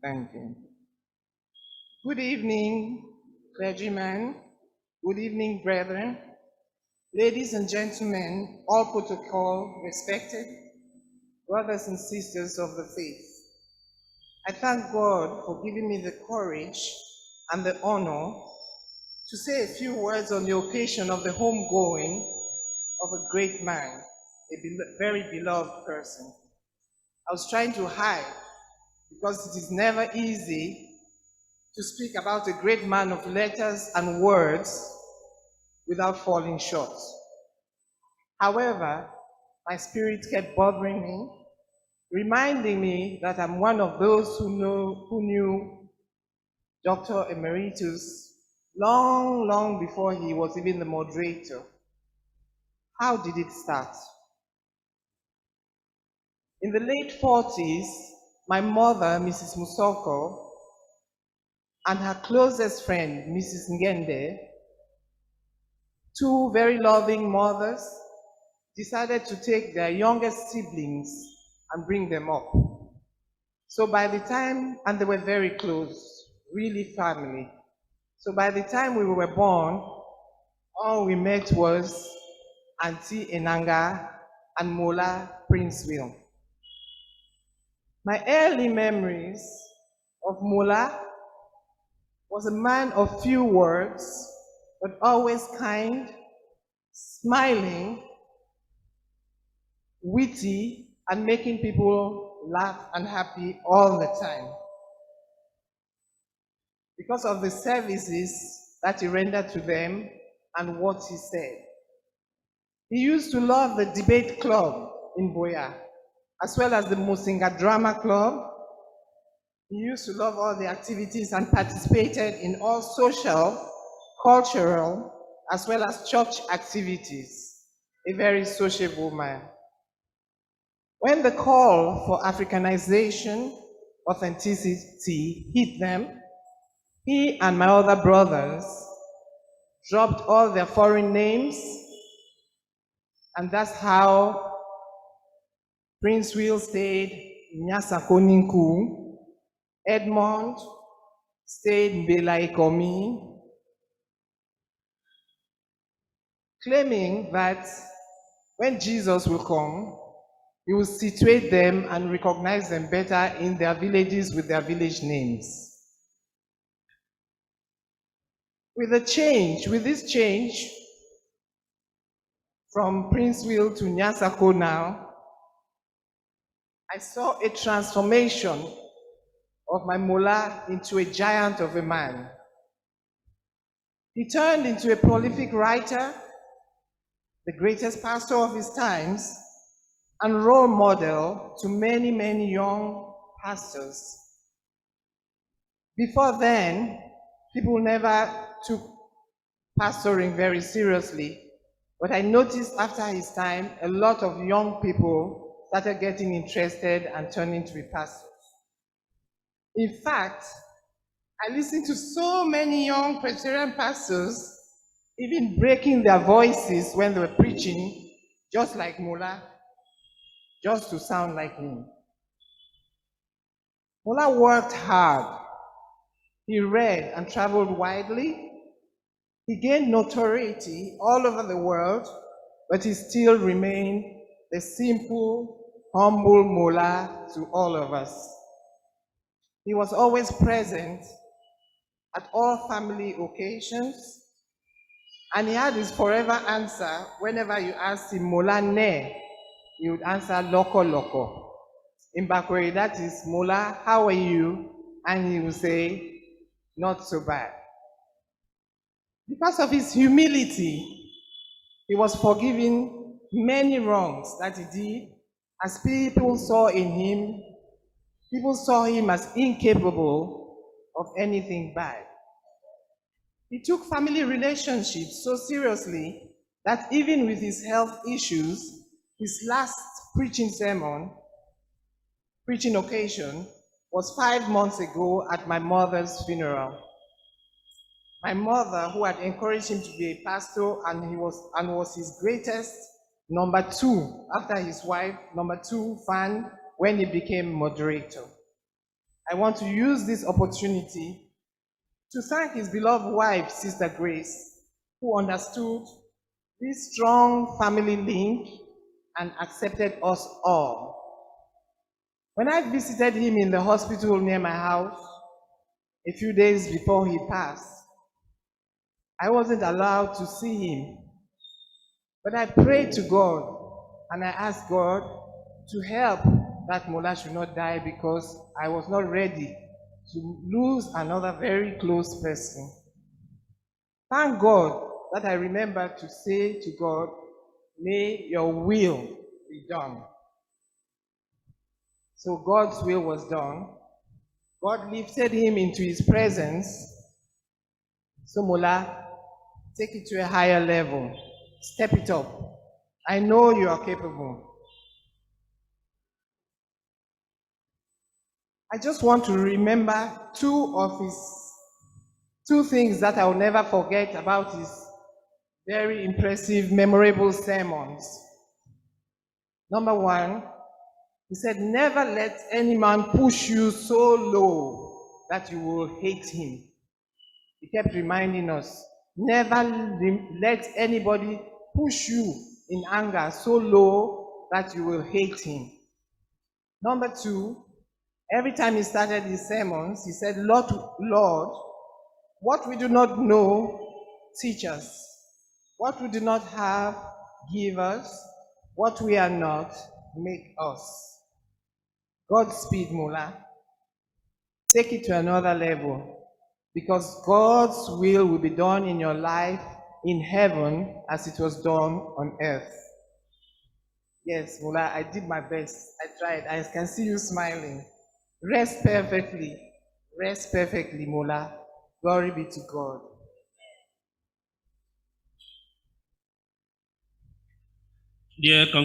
Thank you. Good evening, clergymen. Good evening, brethren. Ladies and gentlemen, all protocol respected, brothers and sisters of the faith. I thank God for giving me the courage and the honor to say a few words on the occasion of the homegoing of a great man, a very beloved person. I was trying to hide because it is never easy to speak about a great man of letters and words without falling short. However, my spirit kept bothering me, reminding me that I'm one of those who knew Dr. Emeritus long before he was even the moderator. How did it start? In the late 40s, my mother, Mrs. Musoko, and her closest friend, Mrs. Ngende, two very loving mothers, decided to take their youngest siblings and bring them up. So by the time, and they were very close, really family. So by the time we were born, all we met was Auntie Enanga and Mola Princeville. My early memories of Mola was a man of few words, but always kind, smiling, witty, and making people laugh and happy all the time. Because of the services that he rendered to them and what he said. He used to love the debate club in Boya, as well as the Musinga Drama Club. He used to love all the activities and participated in all social, cultural, as well as church activities. A very sociable man. When the call for Africanization, authenticity hit them, he and my other brothers dropped all their foreign names, and that's how Prince Will stayed Nyansako, Edmond stayed Mbelaikomi, claiming that when Jesus will come, he will situate them and recognize them better in their villages with their village names. With this change from Prince Will to Nyansako now, I saw a transformation of my Mola into a giant of a man. He turned into a prolific writer, the greatest pastor of his times, and role model to many young pastors. Before then, people never took pastoring very seriously, but I noticed after his time, a lot of young people started getting interested and turning to be pastors. In fact, I listened to so many young Presbyterian pastors even breaking their voices when they were preaching, just like Mola, just to sound like him. Mola worked hard. He read and traveled widely. He gained notoriety all over the world, but he still remained the simple, humble Mola to all of us. He was always present at all family occasions, and he had his forever answer whenever you asked him Mola ne, he would answer loko. In Bakwe, that is Mola, how are you? And he would say, not so bad. Because of his humility, he was forgiven many wrongs that he did, as people saw in him. People saw him as incapable of anything bad. He took family relationships so seriously that even with his health issues, his last preaching occasion was 5 months ago at my mother's funeral. My mother, who had encouraged him to be a pastor and was his greatest number 2 after his wife, number 2 fan when he became moderator. I want to use this opportunity to thank his beloved wife, Sister Grace, who understood this strong family link and accepted us all. When I visited him in the hospital near my house a few days before he passed, I wasn't allowed to see him, but I prayed to God and I asked God to help that Mola should not die because I was not ready to lose another very close person. Thank God that I remembered to say to God, may your will be done. So God's will was done. God lifted him into his presence. So Mola, take it to a higher level. Step it up. I know you are capable. I just want to remember two things that I will never forget about his very impressive, memorable sermons. Number one, he said, never let any man push you so low that you will hate him. He kept reminding us, never let anybody push you in anger so low that you will hate him. Number two, every time he started his sermons, he said, Lord, what we do not know, teach us. What we do not have, give us. What we are not, make us. Godspeed, Mola. Take it to another level, because God's will be done in your life in heaven as it was done on earth. Yes, Mola, I did my best. I tried. I can see you smiling. Rest perfectly. Rest perfectly, Mola. Glory be to God. Dear